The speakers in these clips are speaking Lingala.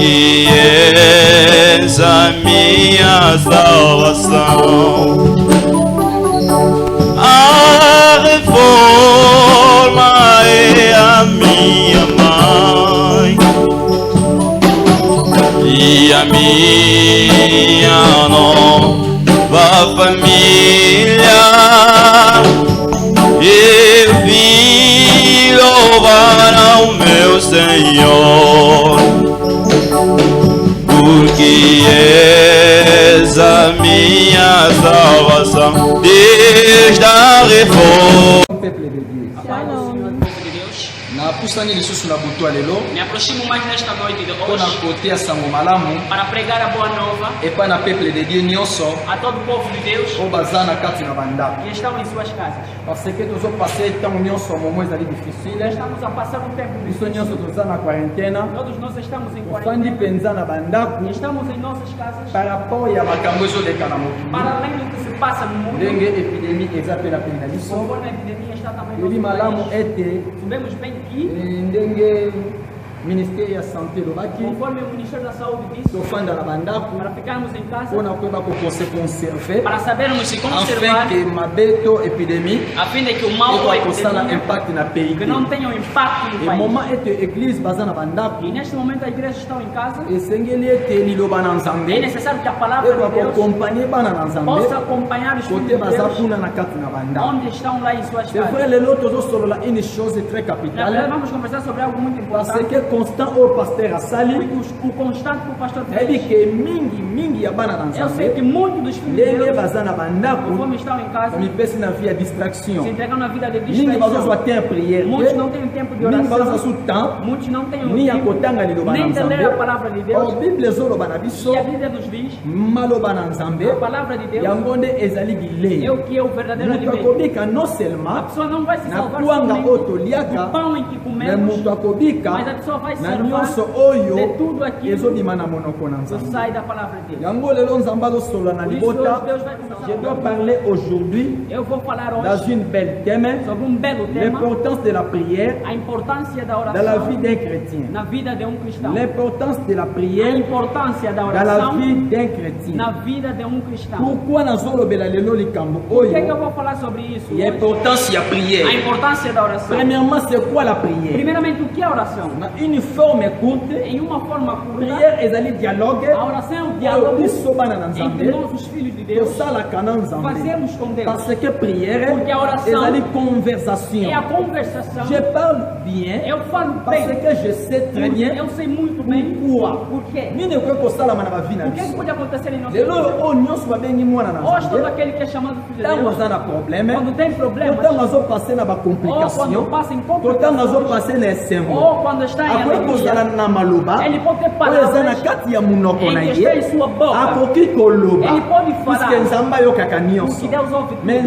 que és a minha salvação. A reforma é a minha mãe e a minha nova família. Eu vim louvar ao meu Senhor, porque és a minha salvação. Deus da reforma. Me aproximo mais nesta noite de hoje para pregar a boa nova a todo o povo de Deus que estão em suas casas. Estamos a passar um tempo difícil. Todos nós estamos em quarentena. Estamos em nossas casas para além do que se passa no mundo. Conforme a epidemia está também no nosso país. Sabemos bem que Ministério da Santé conforme o Ministério da Saúde disse, para ficarmos em casa, para sabermos se conservar, a fim de que o mal da epidemia que não tenha um impacto no país. E neste momento a igreja está em casa. É necessário que a palavra de Deus possa acompanhar os filhos de Deus onde estão lá em suas casas. Vamos conversar sobre algo muito importante. Constant au pasteur Assali, o constante que o pastor fez. Que mingi ya bana eu sei que muitos dos filhos de Deus, conforme estão em casa, se distraction. Se entregam na vida de distração. Muitos não têm tempo de oração. Muitos não têm tempo nem de ler a palavra de Deus. E a Bíblia nos diz a palavra de Deus é o que é o verdadeiro alimento. A pessoa não vai se salvar somente do pão em que comemos, mas a pessoa vai salvar de tudo aquilo que sai da palavra de Deus. Je dois parler aujourd'hui dans une belle thème, l'importance de la prière dans la vie d'un chrétien. L'importance de la prière dans la vie d'un chrétien. Pourquoi nous avons l'importance de la prière? Premièrement, c'est quoi la prière? Primeiramente, o que é oração? Une forme courte, em uma forma curta, prière est dialogue. A oração é um diálogo entre nós, os filhos de Deus, fazemos com Deus. Parce que prière porque a oração est conversation. É a conversação. Je parle bien, eu falo bem, parce que je sais très bien. Eu sei muito bem. Por quê? O que pode acontecer em nossa vida? Hoje todo aquele que é chamado filho de Deus, quando tem problemas, ou quando passa em complicação, ou quando está em alegria, ele pode ter palavras em que está em sua boca. Ele pode falar o que Deus ouve tudo.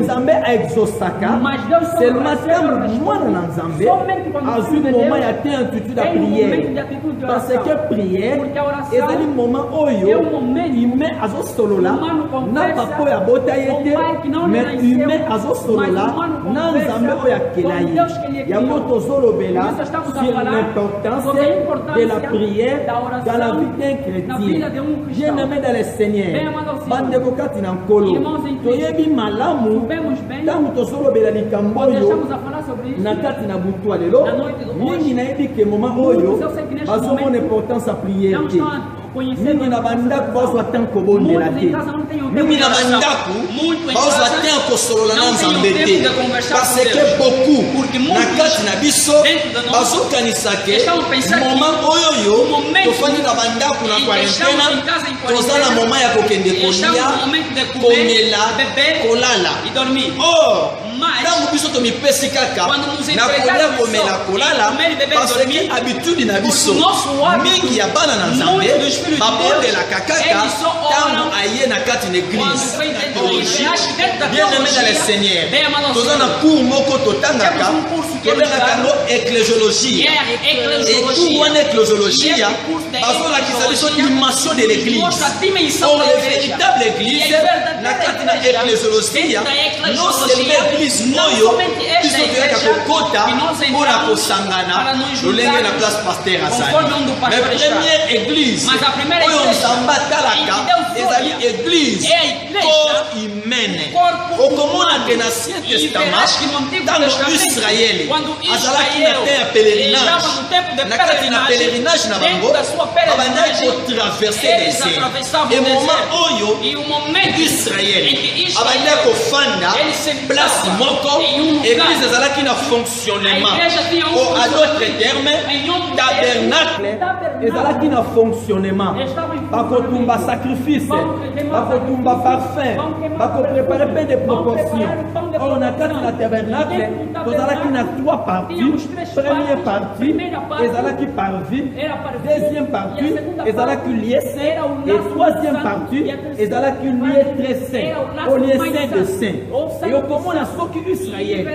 Mas Deus somente quando o filho de Deus tem um momento de atitude de oração. Porque a oração é um momento humano conversa com o pai que não lhe nasceu, mas o humano conversa com Deus que lhe criou. Nós estamos a falar sobre a importância de la prière da oração dans la vie d'un chrétien. na vida de um cristão. Bien-aimé dans le Seigneur, irmãos em Cristo, sabemos bem quando estamos a falar sobre isso na noite do hoje. Eu sei que neste momento não estão conhecendo mingi na bandako bazwa tanko bondela te mingi na bandako bazwa tanko solola na nzambe te parce que beaucoup na kati na biso bazokanisa ke moment oyo tofandi na bandako na quarantaine toza na moment ya kokende kolia komela kolala ntango biso tomipesi kaka na kolia komela kolala parce que habitude na biso mingi ya bana na nzambe babondelaka kaka ntango aye na kati na église bien aimé dans le Seigneur toza na cours moko totangaka ecclésiologie. Et tout en ecclésiologie, l'animation de l'église. Or, la véritable église, la katina ecclésiologie, non seulement l'église moyo, puisque tu es à Kokota, pour la Kosangana, le lingue la place pasteur à Sani. Mais première église, où on s'embattalaka, c'est l'église, corps humaine. Au comment on a que l'Ancien Testament, dans Israël, azalaki na terre ya pèlerinage, na kati na pèlerinage na bango, abandaki kotraverse désert. Et moment oyo Israël abandaki kofanda place moko, église ezalaki na fonctionnement. À d'autres termes, tabernacle ezalaki na fonctionnement. Bakotumba sacrifice, bakotumba parfum, bakopréparer plein de proportions. On a quatre la tabernacle, tozalaki na trois parties. Première partie, ezalaki parvis. Deuxième partie, ezalaki lié saint. Et troisième partie, ezalaki lié très saint. Au lié saint de saint. Et au comment la soki Israël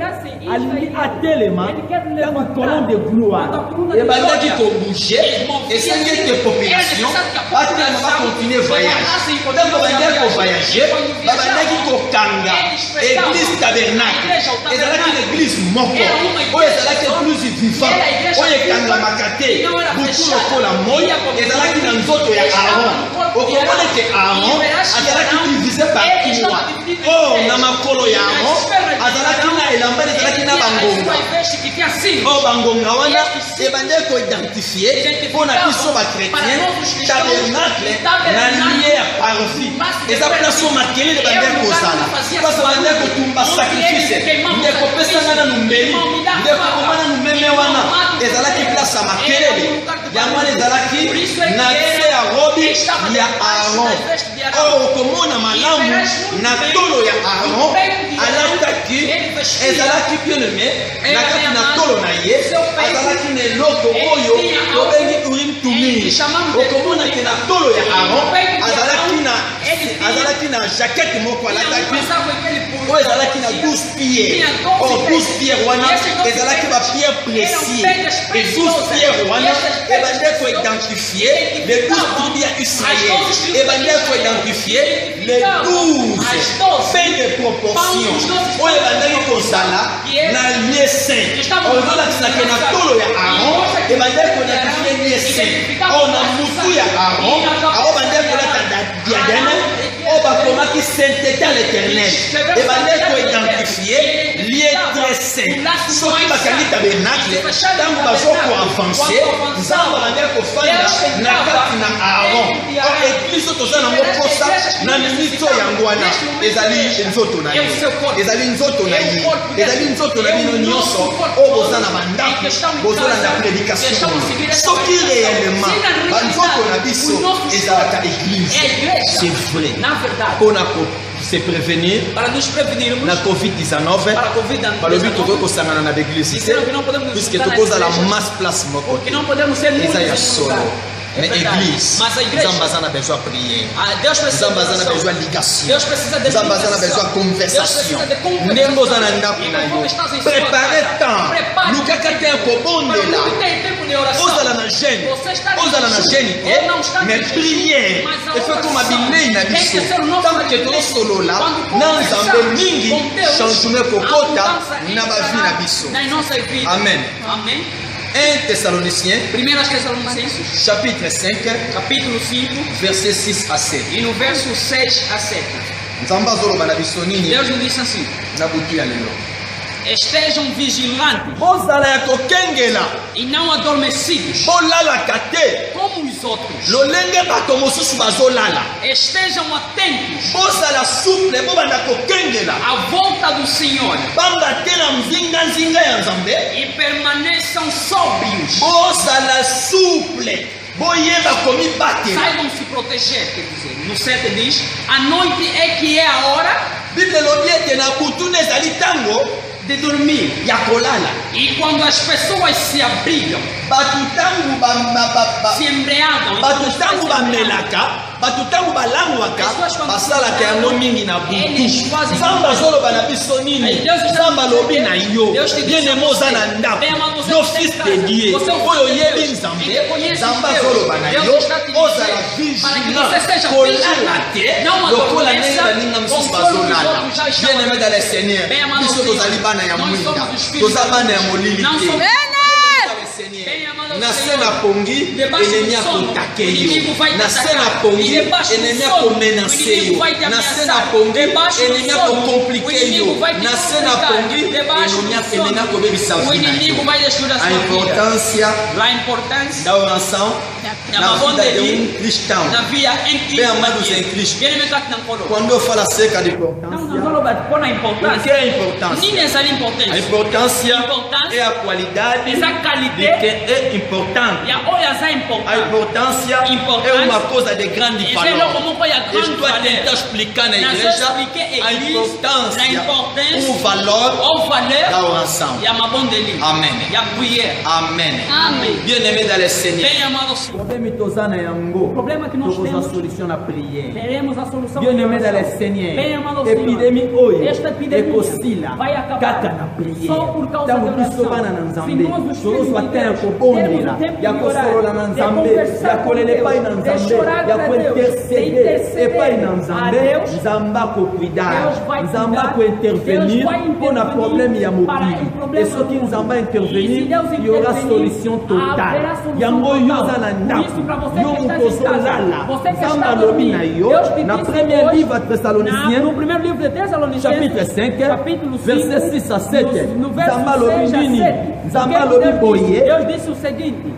alingi atelema dans une colonne de gloire. Et bandaki ko bouger et c'est que population va continuer voyage. Donc bandaki ko voyager, bandaki ko kanga église tabernacle. Ezalaki l'église moko. Oyo ezalaki église vivante. Oyo kanga makate, butu lokola moyi, ezalaki na nzoto ya Aaron. Okomona ke Aaron azalaki divisé par trois. Oh na makolo ya Aaron azalaki na elamba ezalaki na bangonga. Oh bangonga wana ebandeki ko identifier mpona biso ba chrétien tabernacle na lié ya parvis. Eza place o makelele bandeki kozala. Parce bandeki kotumba sacrifice. Ndeko pesanga na numbeli. Ndeko komana numeme wana ezalaki place ya makelele. Yango wana ezalaki na se ya robi ya Aaron. Oh okomona malamu na tolo ya Aaron alataki ezalaki bien aimé na kati na tolo na ye azalaki na eloko oyo tobengi urim tumim. Okomona ke na tolo ya Aaron azalaki na jaquette moko alataki oyo ezalaki na 12 pierres. Oh 12 pierres wana ezalaki ba pierres précieux. Et 12 pierres wana ebandeki ko identifier les 12 tribus ya Israël. Ebandeki ko identifier les 12 faits de proportion. Oyo ebandeki kozala na lieu saint. Ozolakisaka na tolo ya Aaron ebandeki ko identifier lieu saint. Oyo na mutu ya Aaron abandeki kolata diadème. Oh, bakomaki sainteté à l'éternel. Et bandeki ko identifier lieu très saint. Soki bakangi tabernacle, tango bazoko avancer, nzambe bandeki kofanda na kati na Aaron. Or église toza nango posa na minito yango wana ezali nzoto na ye. Ezali nzoto na ye. Ezali nzoto na bino nyonso oyo boza na bandako bozolanda prédication. Soki réellement banzoto na biso ezalaka église, c'est vrai. Pour se prévenir la COVID-19 par le but de reconsagrer dans l'église puisque tout cause à la masse place moko et solo. Mais église, Zambazan a besoin de prier. Zambazan a besoin de ligation. Zambazan a besoin de conversation. Préparez temps. Lukakate kobondela. Ozala na gêne. Ozala na gêne. Mais prière. Et fait comme abilé na biso. Tant que to solo là, nan zambe mingi changement kokota na ba vie na biso. Amen. Amen. 1 Thessaloniciens, chapitre 5, verset 6 à 7. E no verso 6 a 7. Deus nos diz assim: estejam vigilantes e não adormecidos como os outros. Estejam atentos à volta do Senhor e permaneçam sóbrios. Saibam se proteger, quer dizer. No 7 diz: a noite é que é a hora de dormir. E quando as pessoas se abrigam, se embriagam, bato tango balangwaka basalaka yango mingi na butu nzambe azoloba na biso nini nzambe alobi na yo bien-aimé oza na ndako yo fils de Dieu oyo oyebi nzambe nzambe azoloba na yo ozala vigilant kolala te lokola ndenge baninga mosusu bazolala bien-aimé dans le Seigneur biso tozali bana ya mwinda toza bana ya molili te nase na pongi ennemi akotake yo nase na pongi ennemi akomenase yo nase na pongi ennemi akokomplike yo nase na pongi ennemi akobebisa vi na yo a importance d'avoir ensemble na vida de um cristão bem amados em Cristo quando eu falo acerca de importância o que é importância? A importância é a qualidade de quem é importante. A importância é uma coisa de grande valor. Eu estou a tentar explicar na igreja a importância, o valor da oração. Amém. Amém. Bien-aimé dans le Seigneur. O problema é que nós temos a solução na prière. Teremos a solução. Bien-aimé dans le Seigneur. Epidemia hoje ecosila kaka na prière. Só por causa da oração. Se nós kubondela yakosolola na nzambe yakolela epai na nzambe yakointerceder epai na nzambe nzambe akokwida nzambe akointervenir mpona problème ya mokili et soki nzambe intervenir il y aura solution totale yango yo oza na ndako yo moto ozolala nzambe alobi na yo na premier livre à Thessaloniciens chapitre 5 verset 6 à 7 nzambe alobi nini nzambe alobi boye Deus disse o seguinte: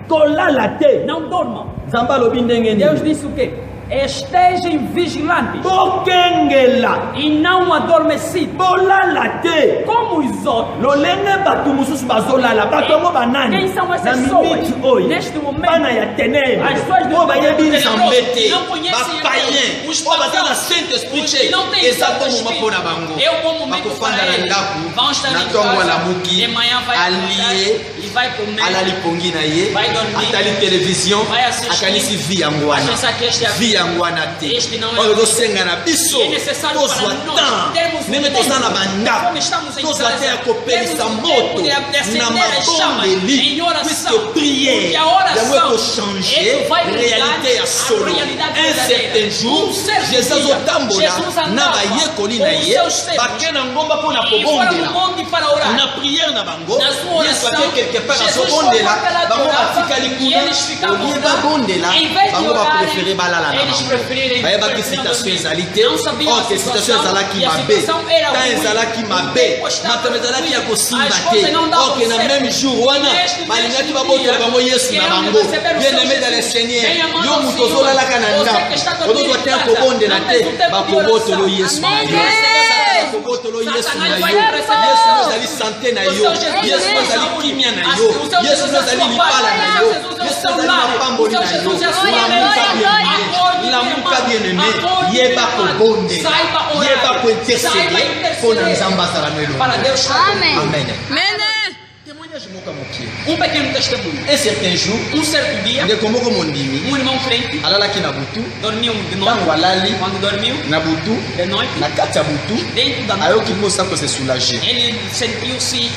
kolala te. Não dormam. Nzambe alobi ndenge nini? Deus disse o quê? Estejam vigilantes bokengela e não adormecidos bolala te como os outros. lolenge bato mosusu bazolala bato yango banani Quem são na essas minute pessoas? oyo Neste momento, bana ya ténèbres as pessoas oyo bayebi nzambe te não conhecem bapayen os oyo baza na pagãos, Saint-Esprit os te que não têm eza Santo bongo Espírito. mpo na bango É um bom momento bakofanda para na eles. ndako Vão estar na em ntongo casa, alamuki de manhã vai alie e vai comer, alali pongi na ye vai dormir, atali télévision vai assistir, akanisi vi yango wana vai pensar que este é a vi yango wana te Este não é oyo a vida. tosenga na biso É necessário tozwa para nós temps termos ndenge tempo. toza na bandako Como estamos em tozwa casa, te ya kopelisa temos moto tempo de acender na as chamas mabondeli em oração. puisque prière Porque a oração yango ekochange é que vai mudar réalité ya a solo realidade un certain verdadeira. jour certo jésus dia, azotambola Jesus andava na bayekoli na com os ye seus servos. bake na ngomba mpo na E foram no kobondela monte para orar. na prière na bango Na sua yesu oração, ake quelque part Jesus azobondela foi para lá bango orar, batikali e kuna eles ficavam olie lá. babondela Em vez de bango orarem, baprefere balala na eles bango preferirem bayebaki dormir. citation ezali te Não sabiam a orke citation situação, ezalaki e a mabe situação era tan ruim. ezalaki O mabe tempo estava makambo ezalaki ya ruim. kosimba As te coisas não davam orke na certo. même jour wana Neste balingaki mesmo babotola dia, bango yesu na queremos bango receber o bien seu aimé dans le Jesus. Seigneur Bem amado yo ao moto Senhor. ozolalaka na Você ndako que está dormindo ozozwa em te ya casa, kobondela não te tens o tempo de bakobotolo oração. yesu na Amém. yo bakobotolo yesu na Satanás yo vai oferecer yesu Jesus. ezali sante na O yo seu Jesus yesu é ezali saúde. kimia na O yo seu yesu Jesus é ezali sua libala paz. na O yo seu Jesus é yesu seu ezali lar. mapamboli O na seu yo Jesus é sua lamuka igreja. bien-aimé lamuka bien-aimé Acorde, yeba meu amado. kobondela Saiba orar. yeba Saiba kointercede interceder. mpo na nzambe azala na elongo Para Deus estar Amen. amen Amen. témoignage moko ya mokie um pequeno testemunho. un certain jour Certo dia, ndeko moko mondimi irmão crente alalaki na butu dormiu de ntango noite. alali Quando dormiu, na butu de noite, na kati ya butu dentro da noite, ayoki mposa kose soulage ele sentiu-se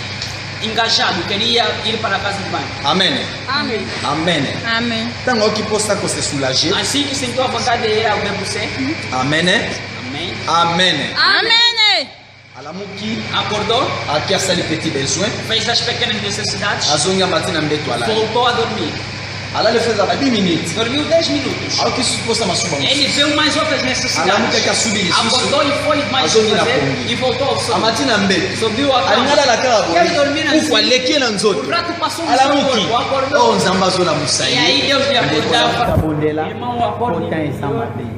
engajado, queria ir para a casa de banho. amen Amen. amen Amen. ntango ayoki mposa kose soulage Assim que sentiu a vontade de ir ao WC, amen amém, amen Amen. alamuki acordou, aki asali petit besoin fez as pequenas necessidades, azongi amati na mbeto alali voltou a dormir. alali feza ba 10 minutes Dormiu 10 minutos. ayoki mposa masuba mosusu Ele viu mais outras alamuki necessidades. aki asubi lisusu Acordou e foi mais Azongi na fazer pongi. e voltou ao sono. amati na mbeto Subiu a alingi cama. alala kaka Quer dormir boye kuku assim? aleki ye na O nzoto prato passou no seu alamuki corpo, acordou. oyo nzambe azolamusa E aí ye Deus lhe acordava. Tabondela, Irmão, acorde, conta em São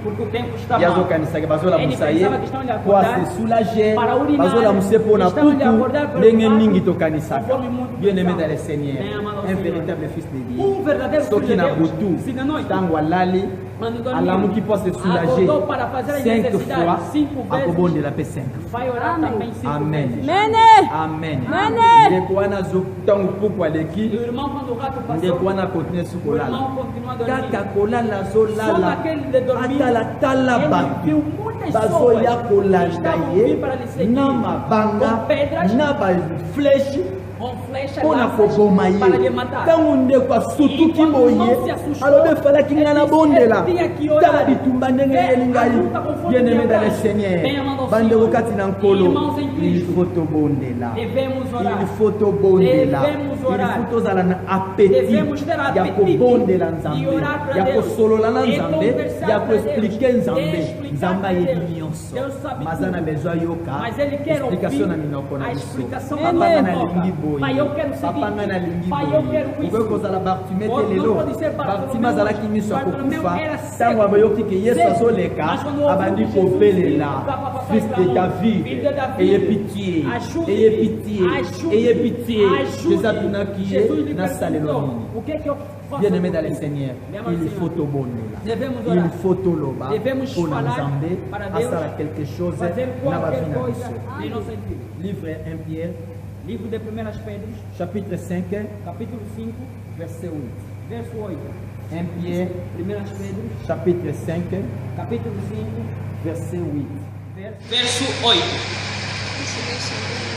porque o tempo está mal. yazokanisaki bazolamusa ye Ele pensava que estão lhe po acordar ase soulage para urinar. bazolamuse mpo na Estão lhe kuku acordar para ndenge urinar. mingi tokanisaka Conforme muito bien aimé cristão. dans le Seigneur Bem amado ao un Senhor. véritable fils de Dieu Um verdadeiro fazer o filho de Deus, se de noite, alamu qui peut se soulager para fazer a 5 necessidade fois 5 à vezes, Kobonde la P5. vai orar também 5 Amen. vezes. Amen. Amen. Ndekwana zokutang pour E aleki o irmão quando o rato passou, ndekwana continue o sukolala. irmão continua a dormir. Kaka kolala Só zolala naquele de dormir, atala tala ele ba viu muitas bazoya sopas kolanda estavam ye vindo para lhe seguir, na mabanga com pedras, na ba fleche com flechas mpona lanças koboma ye para lhe matar. ntango ndeko asutuki E quando boye não se assustou, alobi efalaki ngai nabondela ele tinha que orar. tala bitumba ndenge eyeli ngai bien-aimé dans le Seigneur bandeko kati na nkolo il faut tobondela Devemos orar. il faut tobondela Devemos il orar. faut tozala na appétit Devemos ter ya apetite kobondela e nzambe orar pra ya Deus. kosolola na E nzambe conversar ya pra koexplike Deus. nzambe Explicar nzambe pra ayebi Deus. nyonso Deus sabe maza tudo. na besoin yoka Mas ele quer explication na ouvir minoko na a biso explicação papa da nga minha nalingi boca. boye Pai, eu quero papa seguir. nga nalingi Pai, eu boye quero isso. okoki kozala bartime te Não lelo pode ser Bartimeu. bartime azalaki miso ya Bartimeu kokufa era ntango cego. abayoki ke yesu Cego. azoleka Mas quando ouviu abandi Jesus kopelela dizer, fils de david Filho de David, eye pitié ajude-me, eye pitié ajude-me, eye pitié ajude-me. jésus atunaki ye Jesus lhe nasalelo perguntou, nini o que eu faço? bien-aimé dans le Seigneur, Bien, il Seigneur. faut tobondela. Devemos Il orar. faut toloba Devemos pour falar Nzambe para Deus, asala quelque chose fazer na qualquer bavina coisa biso. em nossa vida. Livre 1 Pierre, Livro de 1 Pedro, chapitre 5, capítulo 5, verset 8. verso 8. 1 Pierre, 1 Pedro, chapitre 5, capítulo 5, verset 8. verso 8.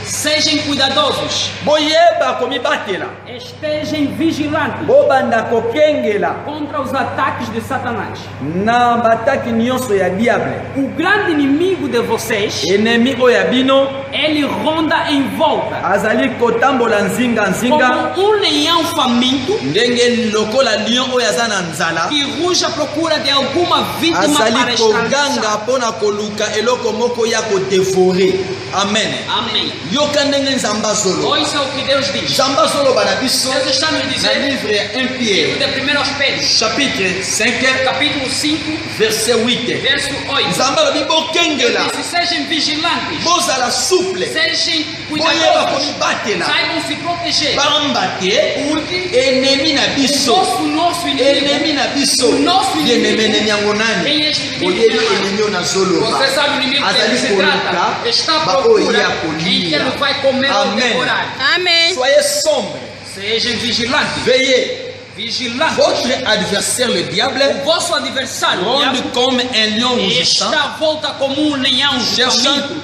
Sejam cuidadosos, Boyeba komibatela, estejam vigilantes bobanda kokengela contra os ataques de Satanás. na bataki nyonso ya diable. O grande inimigo de vocês, Ennemi oyo ya bino ele ronda em volta azali kotambola nzinga nzinga como leão faminto ndenge lokola lion oyo aza na nzala que ruge à procura de alguma vítima azali para koganga escravizar. mpona koluka eloko moko ya kodevore. Amen. Amém. Yoka ndenge nzambe azoloba. Ouça o que Deus diz. nzambe azoloba na biso Deus está nos na dizendo, livre ya 1 livro Pierre de 1 Pedro, chapitre 5 capítulo 5, verset 8. verso 8. nzambe alobi bokengela Disse, sejam vigilantes, bozala souple sejam boyeba cuidadosos, komibatela saibam se proteger, pamba te porque enemi na o biso nosso inimigo, enemi na biso o nosso yeneme inimigo, enemi yango nani quem é este inimigo? oyebi enemi oyo nazoloba Você sabe o inimigo que azali se koluka trata, está à baoyo procura ya em que kolia. ele vai comer ou Amen. devorar. Amen. Soyez sombre, Sejam vigilantes, veillez. vigilantes. Votre adversaire le diable O vosso adversário, o ronde diabo, comme un lion rugissant, está à volta como um leão cherchant faminto,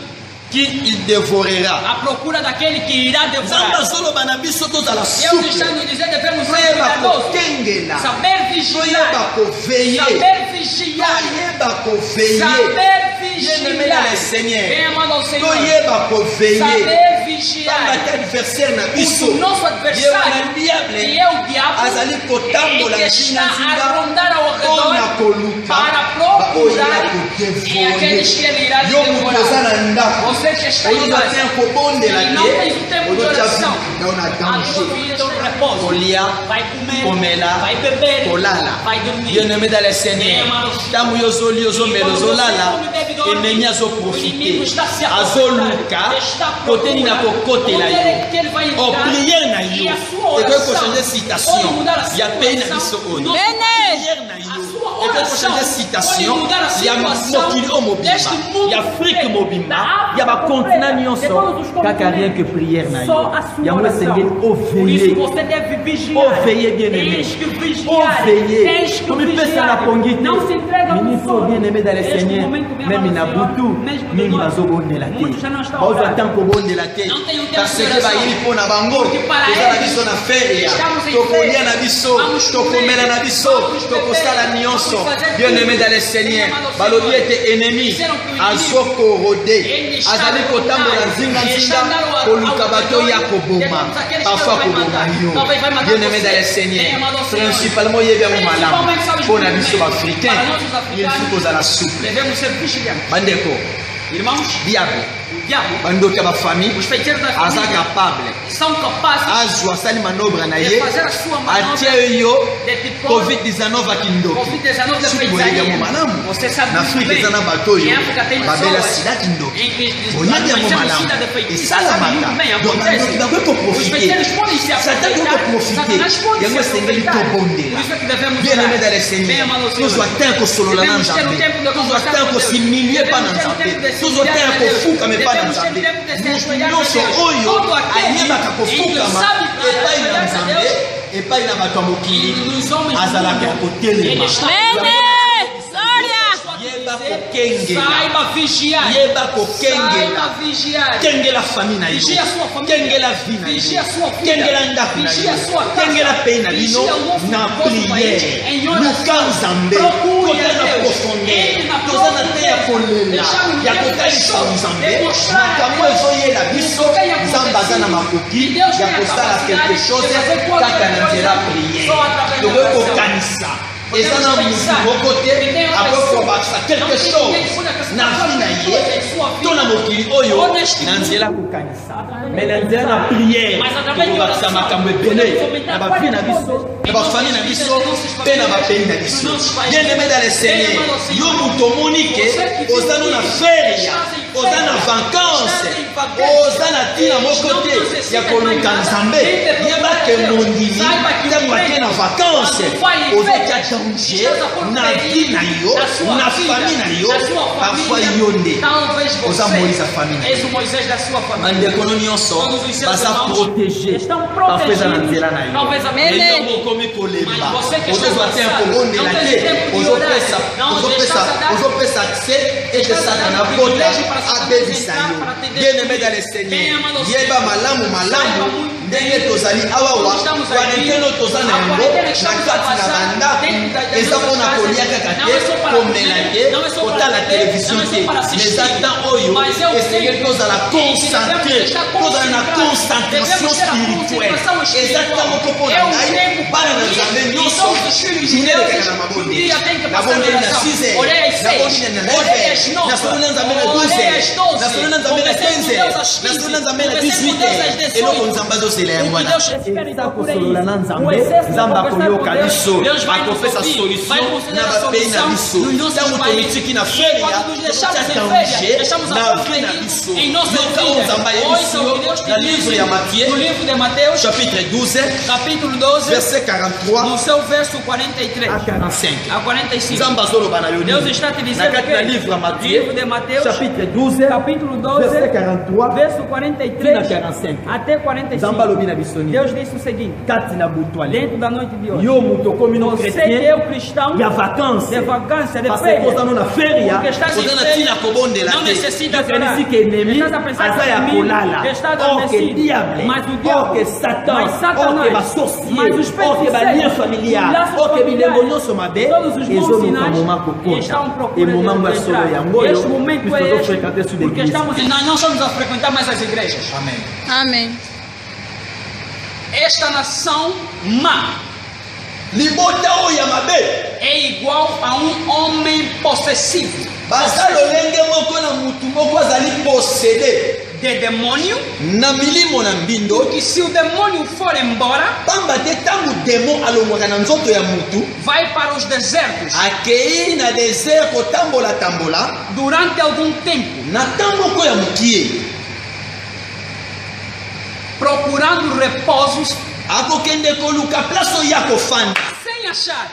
qui il dévorera. à procura daquele que irá nzambe devorar. azoloba na biso tozala Deus está souple nos dizendo, devemos ser toyeba cuidadosos, kokengela saber toyeba vigiar, koveille saber vigiar, toyeba koveille saber bien-aimé dans le vigiar. Seigneur Bem amado ao Senhor, toyeba koveille saber vigiar. tanga adversaire na biso O nosso ye wana adversário, que diable é o diabo, azali kotambola ele nzinga está a nzinga rondar ao mpona redor koluka para baoyo ya procurar e aqueles que ele irá kodevore yo moto oza devorar. na ndako Você que está em oyo casa, oza kobondela e não tens o tempo de oração, na a danger tua vida é repouso. kolia Vai comer, komela vai beber, kolala vai dormir. bien-aimé dans le Seigneur ntango yo ozolia ozomela ozolala enemi azoprofite azoluka kote nini akokotela yo o priere na yo ekoki kochange citation ya pays na biso oyo priere na yo ekoki kochange citation ya mokili oyo mobimba ya afrique mobimba ya bakontina nyonso kaka rien que prière na yo yango esengeli oveye Você deve vigiar. oveye bien-aimé Tens que vigiar. oveye Tens que komipesa na vigiar. pongi te Não se entrega ao ministre sono. bien-aimé dans le Este Seigneur momento vem meme na ao Senhor, butu mesmo de mingi noite. bazobondela Muitos já não te estão bazwa orando. ntango kobondela te Não tem o tempo parce de que oração. bayeli mpo na bango Porque para toza na eles, biso na feria estamos em tokolia feria. na biso Vamos tokomela na comer. biso Vamos tokosala beber. nyonso Vamos fazer bien-aimé tudo. dans le Seigneur Bem amado ao balobi Senhor. ete ennemi Disseram que o inimigo, azokorode ele está azali kotambola rondando, nzinga-nzinga está andando ao koluka redor, bato ya koboma temos aqueles que parfois vai koboma matar. yo Talvez vai matar bien-aimé você. dans le Bem Seigneur amado ao Senhor. principalement oyebi yango malamu Principalmente, sabe, mpo na de biso comer. baafricain Para nós, os il africanos, faut kozala souple devemos ser vigilantes. bandeko Irmãos, diable o diabo, bandoki ya bafamille os feiticeiros da aza família, capable são capazes azwa asali manobre na de ye fazer a sua manobra atie yo de te pôr covid-19 akindoki Covid-19 da sikoyega feitiçaria. mo malamu Você sabe na muito afrika bem. eza na bato oyo Em África tem babela pessoas sida kindoki em que oyebi yango sida malamu de feitiço. esalamaka Sabe muito bem, donc acontece. bandoki bakoki Os koprofite feiticeiros podem se satani aproveitar, okoprofite Satanás pode yango se esengeli aproveitar. tobondela Por isso é que devemos bien aimé orar. dans le Bem, Seigneur amados tozwa senhores. te kosolola na Devemos ter um nzambe tempo de tozwa conversar te com Deus. kosimilie pa na Devemos ter um nzambe tempo de tozwa te se kofukame pa na Devemos ter nzambe tempo de se motu ajoelhar nyonso a Deus. oyo Todo aquele ayebaka em que kofukama sabe epai na ajoelhar a nzambe Deus, epai na bato ya mokili nos homens do azalaka ya mundo, kotelema ele está yeba kokengela Saiba vigiar. yeba kokengela Saiba vigiar. kengela famille na yo Vigia a sua família. kengela vie na Vigia a yo sua filha. kengela ndako na Vigia a sua yo casa. kengela pe na bino Vigia o nosso na vosso país. priere Em oração. luka nzambe Procure toza a na Deus. profondeur Entre na toza na te ya profundeza. kolela Deixar o ya Deus kotalisa pessoa. nzambe Demonstrar a makambo Deus ezoyela biso o que tem nzambe aza na acontecido. makoki E Deus ya tem a kosala capacidade quelque de chose fazer qualquer kaka na nzela coisa priere só através da tokoki oração. kokanisa eza na Podemos mutu pensar moko te que tem outras akoki pessoas. kobakisa Não quelque tem chose ninguém que pode acrescentar na vi na qualquer ye coisa em sua vida. to na mokili oyo Ou neste na mundo. nzela kokanisa me na nzela na priere Mas através de tokobakisa oração, makambo ebele podemos fomentar na bavi na várias biso coisas. na bafami na biso Em nossas mpe na famílias, bapei na em biso nossos países. bien aimé dans le Seigneur Bem, amados yo senhores. moto omoni ke Você que oza no na vive, feria estás em oza na férias, vacance estás em vacância, oza na ntina moko não te necessita ya koluka mais nada, nzambe nem de yeba procurar ke Deus. mondimi Saiba que o ntango ake crente, na vacance quando vai em ozotia férias, danger estás a pôr na perigo vi na yo na sua na vida, famille na yo na sua parfois família. yo nde Talvez oza moïse você ya famille na és yo o Moisés da sua família. bandeko no nyonso Todos os seus baza irmãos protege estão parfois eza na protegidos. nzela na yo Talvez a etango okomi kolemba Mas você que ozozwa está te ya cansado, kobondela não te tem tempo de orar, não deixar Satanás- ozopesa akse ete Estás satana dando kota privilégio para Satanás abebisa entrar yo para te bien aimé destruir. dans le Bem, Seigneur amados yeba senhores, malamu saiba malamu muito ndenge bem tozali awawa estamos aqui, quarantaine oyo toza na a yango quarentena na estamos kati na passando bandako dentro das eza nossas mpona casas. kolia kaka Não te é só para komela comer, te não é só para kotala beber, televizio não é só te para assistir. mais ata oyo Mas é o esengeli tempo tozala em que devemos concentre estar tozala na concentrados. concentration Devemos ter a spirituelle concentração eza espiritual. ntango moko mpona É um ngai tempo bana na para nzambe mim, nyonso e todos os filhos de journée Deus, elekaka na um mabonde dia tem que passar nabondeli na oração. 6 Orei às heures nabondeli 6, na 9 orei heures às 9, nasolo na nzambe na 12 orei às heures 12, nasolo na nzambe na conversei com 15 Deus heures às 15, nasolo na nzambe na conversei com 18 Deus às heures 18. eloko nzambe azozela yango O que wana Deus espera eza então por kosolola na isso. nzambe O excesso de nzambe conversar akoyoka com Deus, biso Deus vai nos akopesa ouvir, solution vai conceder na a bapei na solução biso nos nossos ntango países. tomitiki na E feria quando nos deixamos totia em férias, danger deixamos a na porta vie na em biso nossas yoka oyo vidas. nzambe ayebisi Ouça o yo que Deus te na diz livre ya Matthieu no livro de Mateus, chapitre 12 capítulo 12, verset 43 no seu verso 43 à 45 a 45. nzambe azoloba na yo Deus nini está te na dizendo kati na que livre ya livro Matthieu de Mateus, chapitre 12 capítulo 12, verset 43 verso 43 na 45 até 45. nzambe alobi na biso nini Deus disse o seguinte: kati na butu ale dentro da noite de hoje, yo moto okomi no você que chrétien é o cristão ya vacance de vacância, de parce que férias, oza no na feria porque estás em oza na férias, ntina kobondela não te necessita yokanisi ke ennemi Estás a pensar aza que ya o inimigo kolala está or ke adormecido, diable mas o or diabo, ke satan mas or Satanás, ke mas basorcier os or ke feiticeiros, balien os familiar laços or ke bilembo familiares, nyonso mabe todos os bons ezoluka sinais moma estão kokota procurando emomango ya solo yango oyo Este momento biso é este, tozofréquente sur porque l'église nós não estamos a frequentar mais as igrejas. amen Amém. Esta nação má libota oyo ya mabe é igual a um homem possessivo baza lolenge moko na mutu moko azali posede de demônio, na milimo na mbindo que se o demônio for embora, pamba te ntango demo alongwaka na nzoto ya mutu vai para os desertos akei na desert kotambola durante algum tempo, na ntango moko ya mokie procurando repousos akokende koluka place oyo ya kofanda sem achar.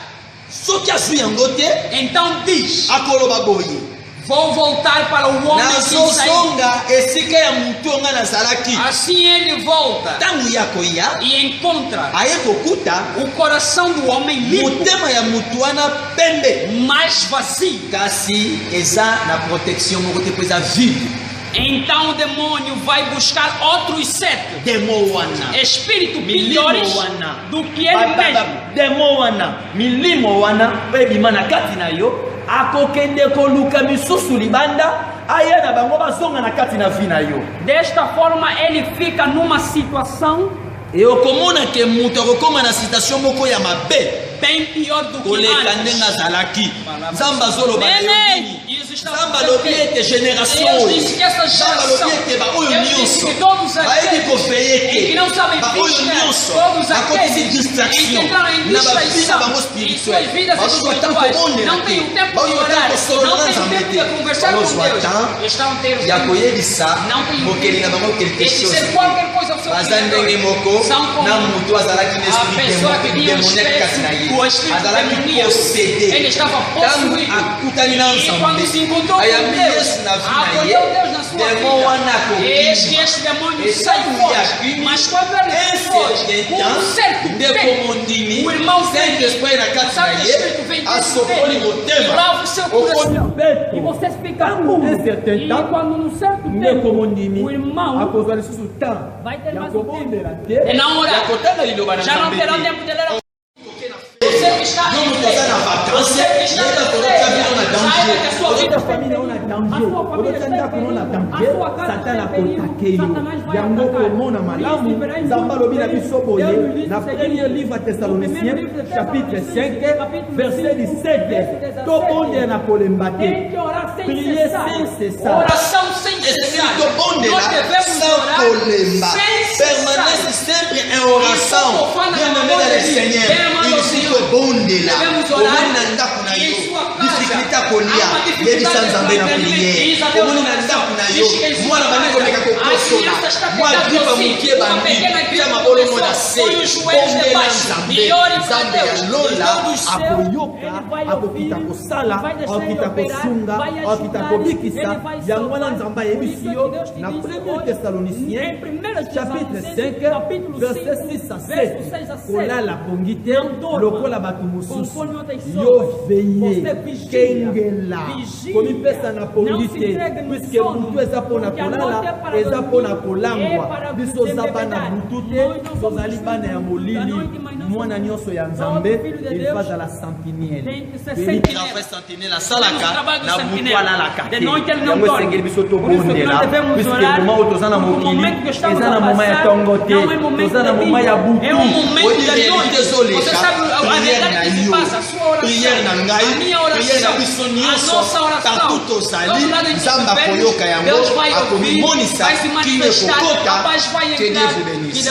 soki azwi yango te Então diz: akoloba boye vou voltar para o homem que saiu. nazosonga esika ya mutu onga nazalaki Assim ele volta ntango ya koya e encontra aye kokuta o coração do homem limpo, motema ya mutu wana pembe mais vazio. kasi eza na protection moko te mpo eza vide Então o demônio vai buscar outros 7 demo wana espíritos milimo piores wana do que ele mesmo. demo wana milimo wana oyo ebima na kati na yo akokende koluka misusu libanda aya na bango bazonga na kati na vi na yo Desta forma ele fica numa situação e okomona ke mutu akokóma na situation moko ya mabe bem pior do que koleka antes. ndenge azalaki. Nzambe azoloba na yo nini? Jesus está Nzambe alobi ete génération Deus oyo. disse que essa Nzambe alobi geração, ete baoyo Deus disse nyonso que todos bayebi aqueles koveye que te. não sabem Baoyo vigiar, nyonso todos bakotisi aqueles que distraction entraram em na bavie na distração bango em suas spirituelle. vidas Bazozwa ntango espirituais, kobondela não tem o te. tempo de Bazozwa orar, ntango kosolola não na tem o Nzambe tempo te. de conversar com Bazozwa Deus, ntango estão tendo ya koyebisa não tem o mokeli na bango quelque de chose. dizer qualquer coisa ao seu Baza ndenge Criador. moko São como na mutu azalaki na a esprit pessoa que tinha um démoniaque kati na ye. espírito, o espírito Azalaki demoníaco, possédé. ele estava Ntango possuído. akutani na E quando se Nzambe encontrou com ayambi Deus, Yesu na vi na acolheu ye, Deus na sua demon wana vida. Eis que akobima. este demônio E sai quando fora. yakimi, Mas quando ele foi, um certo ndeko tempo, mondimi o irmão saint esprit na kati na Santo ye Espírito vem asopoli e motema lava o seu coração. E vocês ficam certain e temps, quando num certo ndeko tempo, mondimi o irmão akozwa lisusu temps vai ter ya mais um tempo. kobondela te E não orar. yakotanga liloba na Já não Nzambe terá te. tempo de ler. Você que está Yo moto aza na vacances você que está yeba kolota bino na saiba que a sua danger. vida olota famille na yo na danger olota ndako na yo na danger satana akotake yo yango komona malamu nzambe alobi na biso boye na premier livre ya thessaloniciens chapitre 5 verset 17 tobondela na kolemba te tem que orar sem prier cessar. sans cessar Oração sem Esse cessar. tobondela Nós devemos sans orar kolemba sem permanece cessar. sempre en oração. Bien-aimé dans le Seigneur, il faut tobondela omoni na ndako na yo difficulté akolia yebisa Nzambe na priere omoni na ndako na yo mwana bandi komeka kokosola mwa gripa mokie bandi pia mabolongo na se bondela Nzambe Nzambe ya lola akoyoka akokita kosala akokita kosunga akokita kobikisa yango wana nzambe ayebisi yo na 1 Thessaloniciens chapitre 5 verset 6 à 7 kolala pongi te lokola bato mosusu yo veye kengela komipesa na pongi te puiske mutu eza mpona kolala eza mpona kolangwa biso oza bana butu te tozali bana ya molili mwana nyonso ya nzambe il va azala sentinele travail sentinelle asalaka na butu alalaka te yango esengeli biso tobondela puiske moma oyo toza na mokili eza na moma ya ntongo te toza na moma ya butu odi réalité ezoleka priere na yo priere na ngai priere na biso nyonso partout tozali nzambe akoyoka yango akomimonisa kini ekokota que Dieu vous bénisse.